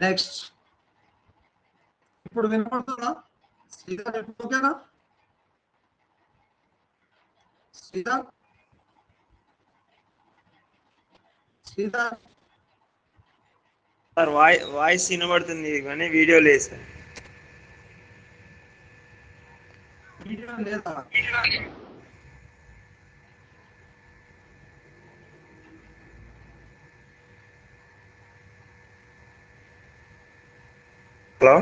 Next ఇప్పుడు వినపడుతుందా శ్రీధర్? ఇప్పుడు ఓకేనా శ్రీధర్? శ్రీధర్ సార్ వాయిస్ వినబడుతుంది కానీ వీడియో లేదు సార్. వీడియో లేదా? హలో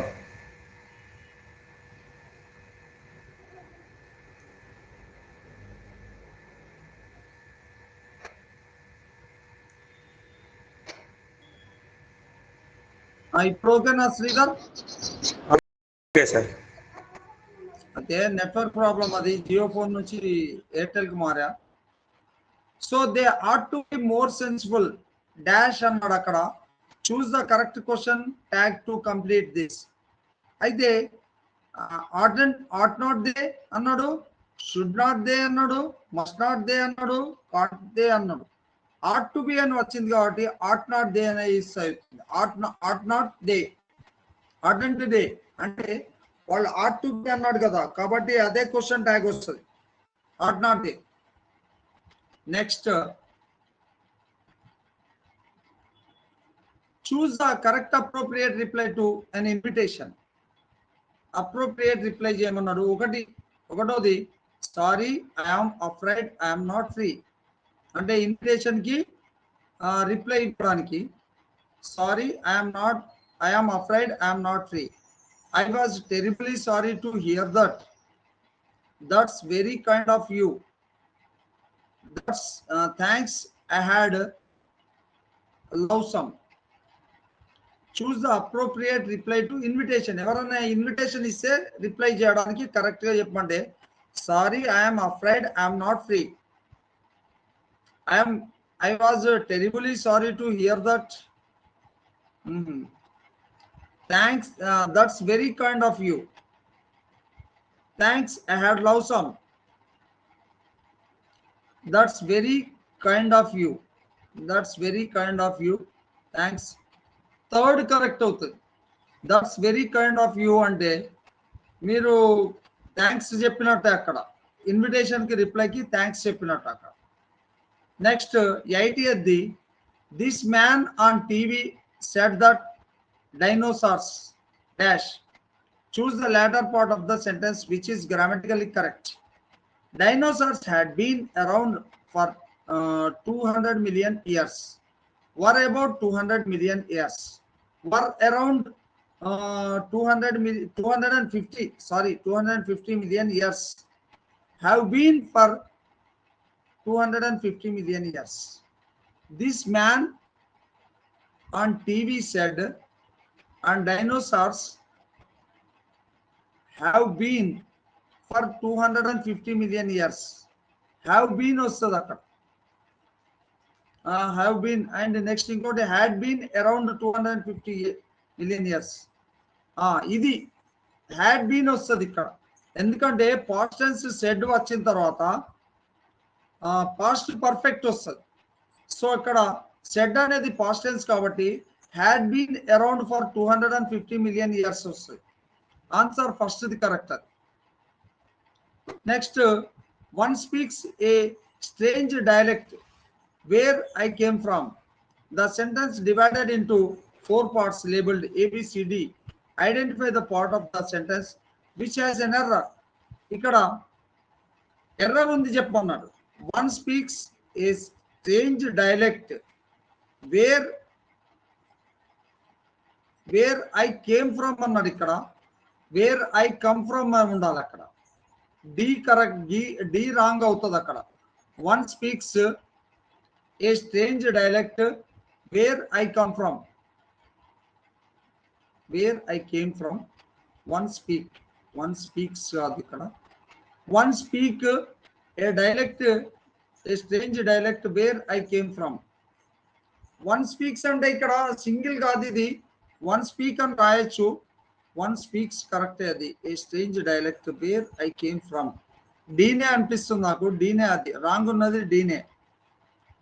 ఇప్పుడు ఓకేనా శ్రీధర్? Okay sir. అదే నెట్వర్క్ ప్రాబ్లం, అది జియో ఫోన్ నుంచి ఎయిర్టెల్ కి మారా. So they are to be more sensible dash అన్నాడు అక్కడ. Choose the correct question tag to complete this. అయితే ఆట్ నాట్ దే అన్నాడు, షుడ్ నాట్ దే అన్నాడు, మస్ట్ నాట్ దే అన్నాడు, కాట్ దే అన్నాడు. ఆట్ టు బి అని వచ్చింది కాబట్టి ఆట్ నాట్ దే అనే యూస్ అవుతుంది. ఆట్ నాట్ దే, ఆట్ అంటే దే అంటే వాళ్ళు ఆట్ టు బి అన్నాడు కదా, కాబట్టి అదే క్వశ్చన్ ట్యాగ్ వస్తుంది, ought not they. Next choose the correct appropriate reply to an invitation. Appropriate reply చేయమన్నాడు. ఒకటోది sorry I'm afraid I'm not free అంటే ఇన్విటేషన్ కి రిప్లై ఇవ్వడానికి. Sorry I'm afraid I'm not free. I was terribly sorry to hear that. That's very kind of you. That's thanks I had love some. Choose the appropriate reply to invitation. ఎవరైనా invitation ఇస్తే reply చేయడానికి correct గా చెప్పమంటే sorry I'm afraid I'm not free. I was terribly sorry to hear that. Thanks that's very kind of you. Thanks I had love some. That's very kind of you. That's very kind of you. Thanks. Third correct అవుతుంది. That's very kind of you అంటే మీరు thanks చెప్పినట్టే అక్కడ, ఇన్విటేషన్కి రిప్లైకి thanks చెప్పినట్టు అక్కడ. Next 80th, this man on TV said that dinosaurs dash. Choose the latter part of the sentence which is grammatically correct. Dinosaurs had been around for 200 million years. Were about 200 million years. Were around 250 million years. Have been for 250 million years. This man on TV said, and dinosaurs have been for 250 million years. Have been వస్తుంది అక్కడ. Have been and next ఇంకోటి had been around 250 million years. ఇది had been వస్తుంది ఇక్కడ, ఎందుకంటే past tense said వచ్చిన తర్వాత past perfect వస్తుంది. సో ఇక్కడ సెడ్ అనేది పాస్ట్ టెన్స్ కాబట్టి had been around for 250 million years వస్తుంది. ఆన్సర్ ఫస్ట్ ది కరెక్ట్ అది. Next one speaks a strange dialect where I came from. The sentence divided into 4 parts labeled A, B, C, D. Identify the part of the sentence which has an error. ఇక్కడ error ఉంది చెప్పమన్నాడు. One speaks a strange dialect where I came from అన్నాడు. ఇక్కడ where I come from అని ఉండాలి. అక్కడ D correct, D wrong అవుతుంది అక్కడ. One speaks a strange dialect where I come from. Where I came from. One speaks ikkada. One speak a dialect, a strange dialect where I came from. One speaks ante ikkada single gaadu idi, one speak అని రాయొచ్చు. One speaks correct అది. A strange dialect where I came from. డీనే అనిపిస్తుంది నాకు, డీనే అది wrong ఉన్నది, డీనే.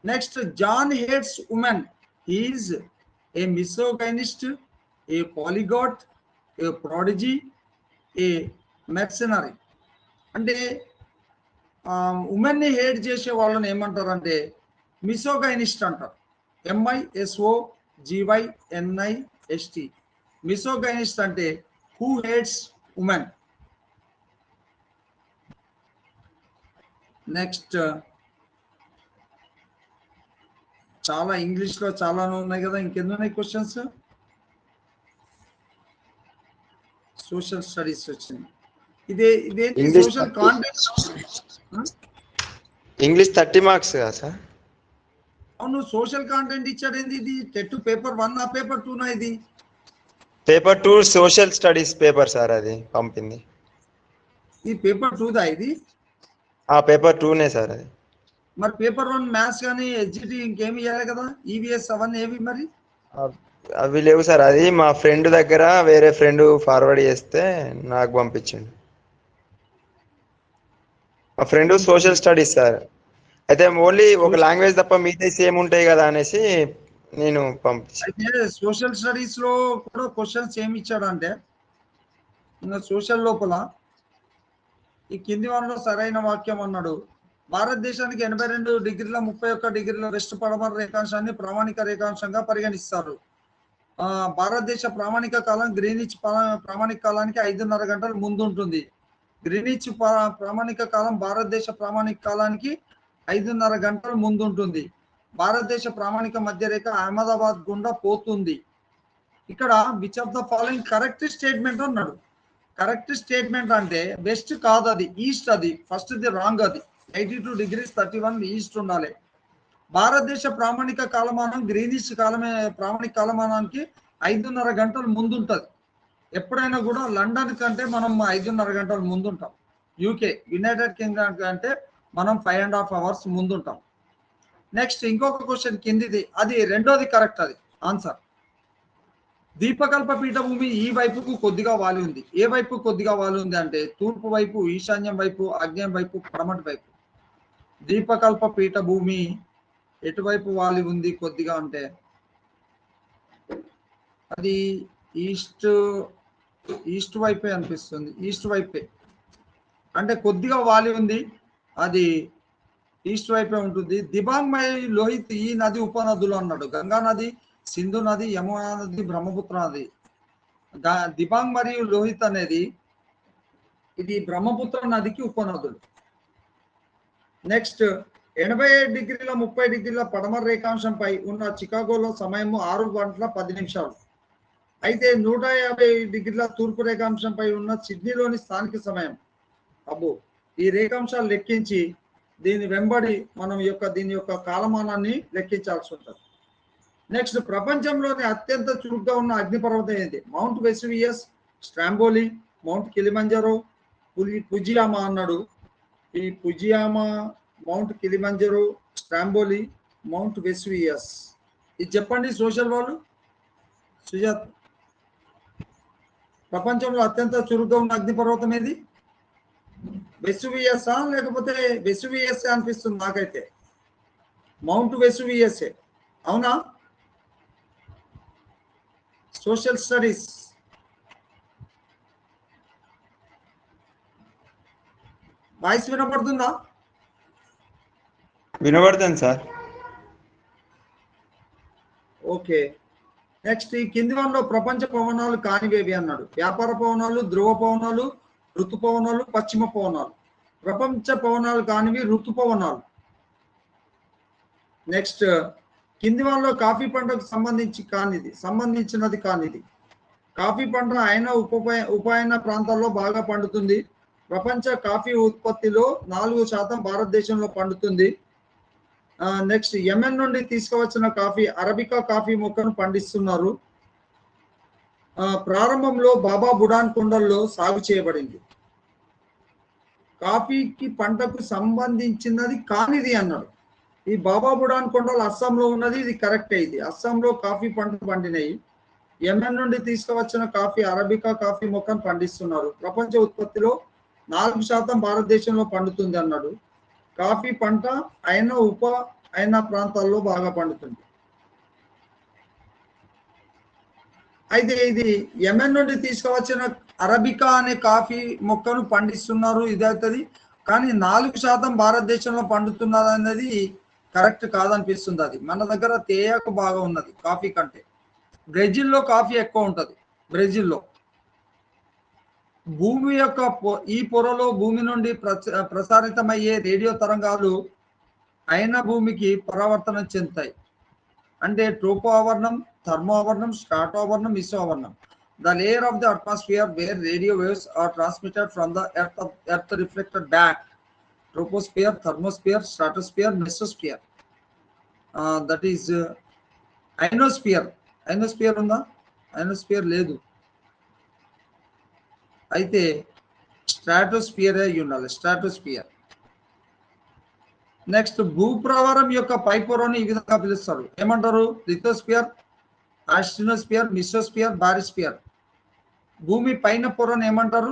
Next John hates women. He is a misogynist a polyglot, a prodigy, a mercenary. అంటే ఉమెన్ని హేట్ చేసే వాళ్ళని ఏమంటారంటే మిసోగైనిస్ట్ అంటారు. MISOGYNIST. మిసోగైనిస్ట్ అంటే హూ హేట్స్ ఉమెన్. నెక్స్ట్ చాలా ఇంగ్లీష్లో చాలా ఉన్నాయి కదా, ఇంకెన్ని ఉన్నాయి క్వశ్చన్స్? సోషల్ స్టడీస్ వచ్చింది. ఇదేంటి సోషల్ కాంటెంట్? ఇంగ్లీష్ 30 మార్క్స్ కదా సార్? అవును, సోషల్ కాంటెంట్ ఇచ్చాడు. ఏంది ఇది? టెట్ పేపర్ 1 ఆ పేపర్ 2 నా? ఇది paper 2 social studies paper sir, అది పంపింది. ఈ పేపర్ 2 దా ఇది? పేపర్ 2నే సార్ అది. మరి పేపర్ 1 మ్యాథ్స్ కానీ HGT ఇంకేమి ఇవ్వాలి కదా, EVS అవన్నీ ఏవి మరి? అవి లేవు సార్. అది మా ఫ్రెండ్ దగ్గర వేరే ఫ్రెండ్ ఫార్వర్డ్ చేస్తే నాకు పంపించండి. మా ఫ్రెండ్ సోషల్ స్టడీస్ సార్. అయితే ఓన్లీ ఒక లాంగ్వేజ్ తప్ప మిగతా సేమ్ ఉంటాయి కదా అనేసి నేను పంపించాను. అయితే సోషల్ స్టడీస్ లో కూడా క్వశ్చన్స్ ఏమి ఇచ్చాడంటే, ఇంకా సోషల్ లోపల ఈ కింది వారిలో సరైన వాక్యం అన్నాడు. భారతదేశానికి 82 డిగ్రీల 31 డిగ్రీల వెస్ట్ పడమర రేఖాంశాన్ని ప్రామాణిక రేఖాంశంగా పరిగణిస్తారు. భారతదేశ ప్రామాణిక కాలం గ్రీనిచ్ ప్రామాణిక కాలానికి 5:30 గంటలు ముందు ఉంటుంది. గ్రీనిచ్ ప్రామాణిక కాలం భారతదేశ ప్రామాణిక కాలానికి 5:30 గంటలు ముందు ఉంటుంది. భారతదేశ ప్రామాణిక మధ్య రేఖ అహ్మదాబాద్ గుండా పోతుంది. ఇక్కడ which of the following correct statement అన్నాడు. కరెక్ట్ స్టేట్మెంట్ అంటే వెస్ట్ కాదు, అది ఈస్ట్. అది ఫస్ట్ ది రాంగ్. అది 82 degrees 31 ఈస్ట్ ఉండాలి. భారతదేశ ప్రామాణిక కాలమానం గ్రీనిష్ కాలమే ప్రామాణిక కాలమానానికి 5:30 గంటలు ముందు ఉంటుంది. ఎప్పుడైనా కూడా లండన్ కంటే మనం 5:30 గంటలు ముందుంటాం. UK యునైటెడ్ కింగ్డమ్ కంటే మనం 5.5 hours ముందుంటాం. నెక్స్ట్ ఇంకొక క్వశ్చన్ కిందిది, అది రెండోది కరెక్ట్. అది ఆన్సర్. దీపకల్ప పీఠభూమి ఈ వైపుకు కొద్దిగా వాలి ఉంది. ఏ వైపు కొద్దిగా వాలి ఉంది అంటే తూర్పు వైపు, ఈశాన్యం వైపు, ఆగ్నేయం వైపు, పడమటి వైపు. దీపకల్ప పీఠభూమి ఎటువైపు వాలి ఉంది కొద్దిగా అంటే అది ఈస్ట్ వైపే అనిపిస్తుంది. ఈస్ట్ వైపే అంటే కొద్దిగా వాలి ఉంది, అది ఈస్ట్ వైపే ఉంటుంది. దిబాంగ్ మరియు లోహిత్ ఈ నది ఉపనదులు అన్నాడు. గంగా నది, సింధు నది, యమునా నది, బ్రహ్మపుత్ర నది. దిబాంగ్ మరియు లోహిత్ అనేది ఇది బ్రహ్మపుత్ర నదికి ఉపనదులు. నెక్స్ట్ 87 డిగ్రీల 30 డిగ్రీల పడమర రేఖాంశంపై ఉన్న చికాగోలో సమయము 6:10. అయితే 150 డిగ్రీల తూర్పు రేఖాంశంపై ఉన్న సిడ్నీలోని స్థానిక సమయం. ఈ రేఖాంశాలు లెక్కించి దీని వెంబడి మనం దీని యొక్క కాలమానాన్ని లెక్కించాల్సి ఉంటుంది. నెక్స్ట్ ప్రపంచంలోని అత్యంత చురుగ్గా ఉన్న అగ్నిపర్వతం ఏంటి? Mount Vesuvius, Stromboli, mount Kilimanjaro, Fujiyama అన్నాడు. ఈ Fujiyama, mount Kilimanjaro, Stromboli, mount Vesuvius. ఇది చెప్పండి సోషల్ వాళ్ళు. సుజాత్, ప్రపంచంలో అత్యంత చురుగ్గా ఉన్న అగ్నిపర్వతం ఏది? వెసువియసా లేకపోతే వెసువియస్ అనిపిస్తుంది నాకైతే. మౌంట్ వెసువియస్ అవునా? సోషల్ స్టడీస్ వాయిస్ వినపడుతుందా? వినబడుతుంది సార్. ఓకే. నెక్స్ట్ ఈ కింది వాటిలో ప్రపంచ పవనాలు కానివేవి అన్నాడు. వ్యాపార పవనాలు, ధ్రువ పవనాలు, ఋతుపవనాలు, పశ్చిమ పవనాలు. ప్రపంచ పవనాలు కానివి ఋతుపవనాలు. నెక్స్ట్ కింది వాళ్ళలో కాఫీ పంటకు సంబంధించినది కానిది. కాఫీ పంట అయిన ఉపయన ప్రాంతాల్లో బాగా పండుతుంది. ప్రపంచ కాఫీ ఉత్పత్తిలో 4% భారతదేశంలో పండుతుంది. నెక్స్ట్ యెమెన్ నుండి తీసుకువచ్చిన కాఫీ అరబికా కాఫీ మొక్కను పండిస్తున్నారు. ప్రారంభంలో బాబా బుడాన్ కొండల్లో సాగు చేయబడింది. కాఫీకి పంటకు సంబంధించినది కానిది అన్నాడు. ఈ బాబా బుడాన్ కొండలు అస్సాంలో ఉన్నది, ఇది కరెక్ట్. ఇది అస్సాంలో కాఫీ పంట పండినాయి. యెమెన్ నుండి తీసుకువచ్చిన కాఫీ అరబికా కాఫీ మొక్కను పండిస్తున్నారు. ప్రపంచ ఉత్పత్తిలో 4% భారతదేశంలో పండుతుంది అన్నాడు. కాఫీ పంట అయిన ప్రాంతాల్లో బాగా పండుతుంది. అయితే ఇది యెమెన్ నుండి తీసుకువచ్చిన అరబికా అనే కాఫీ మొక్కను పండిస్తున్నారు, ఇది అవుతుంది. కానీ 4% భారతదేశంలో పండుతున్నది అనేది కరెక్ట్ కాదనిపిస్తుంది. అది మన దగ్గర తేయాకు బాగా ఉన్నది కాఫీ కంటే. బ్రెజిల్లో కాఫీ ఎక్కువ ఉంటుంది. బ్రెజిల్లో భూమి యొక్క ఈ పొరలో భూమి నుండి ప్రసారితమయ్యే రేడియో తరంగాలు అయిన భూమికి పరావర్తనం చెందుతాయి. అంటే ట్రోపో ఆవరణం, థర్మో ఆవరణం, స్ట్రాటో ఆవరణం, మిసో ఆవరణం. The layer of the atmosphere where radio waves are transmitted from the earth reflected back. Troposphere, thermosphere, stratosphere, mesosphere. That is ionosphere. Ionosphere ఉందా? ionosphere లేదు. అయితే స్ట్రాటోస్ఫియర్ అయి ఉండాలి. స్ట్రాటోస్ఫియర్. నెక్స్ట్ భూప్రవారం యొక్క పై పొరను ఈ విధంగా పిలుస్తారు. ఏమంటారు? లిథోస్ఫియర్, ఆస్ట్రోనోస్ఫియర్, మిసోస్ఫియర్, బారిస్ఫియర్. భూమి పైన పొరను ఏమంటారు?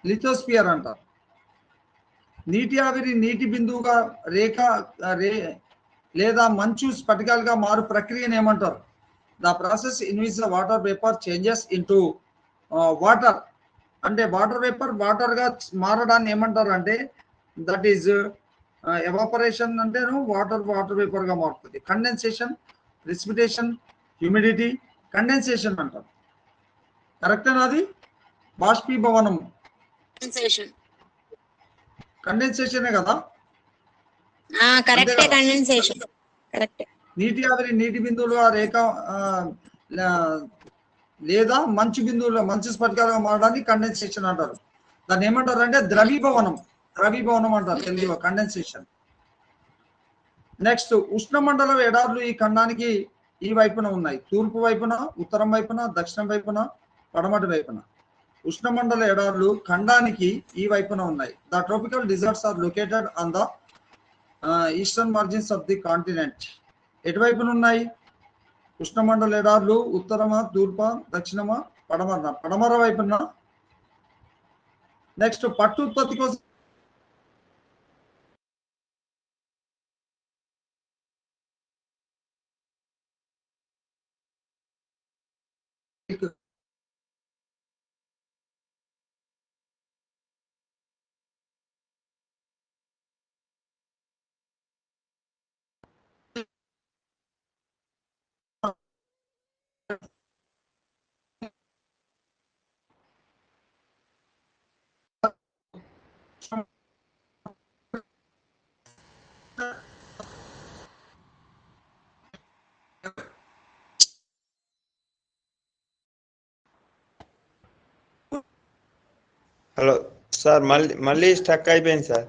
లిథోస్ఫియర్ అంటారు. నీటి ఆవిరి నీటి బిందువుగా లేదా మంచు స్ఫటికాలుగా మారు ప్రక్రియను ఏమంటారు? The process in which the water vapour changes into water. అంటే వాటర్ వేపర్ వాటర్ గా మారడాన్ని ఏమంటారు అంటే దట్ ఈజ్ ఎవాపరేషన్. అంటే వాటర్ వేపర్ గా మారుతుంది. కండెన్సేషన్, ప్రెసిపిటేషన్, హ్యూమిడిటీ, కండెన్సేషన్ అంటారు. కరెక్టేనా? అది బాష్పీభవనం. కండెన్సేషనే కదా? కరెక్టే, కండెన్సేషన్ కరెక్ట్. నీటి ఆవిరి నీటి బిందువులుగా లేదా మంచు బిందువులు మంచు స్ఫటికాలుగా మారడానికి కండెన్సేషన్ అంటారు. దాన్ని ఏమంటారు అంటే ద్రవీభవనం. ద్రవీభవనం అంటారు తెలుగులో కండెన్సేషన్. నెక్స్ట్ ఉష్ణమండల ఎడార్లు ఈ ఖండానికి ఈ వైపున ఉన్నాయి. తూర్పు వైపున, ఉత్తరం వైపున, దక్షిణం వైపున, పడమటి వైపున. ఉష్ణమండల ఎడార్లు ఖండానికి ఈ వైపున ఉన్నాయి. The tropical deserts are located on the eastern margins of the continent. ఎటువైపున ఉన్నాయి? ఉష్ణమండల ఎడార్లు ఉత్తరమా, తూర్పా, దక్షిణమా, పడమర? పడమర వైపున. నెక్స్ట్ పట్టు ఉత్పత్తి కోసం హలో సార్, మళ్ళీ స్టక్ అయిపోయింది సార్.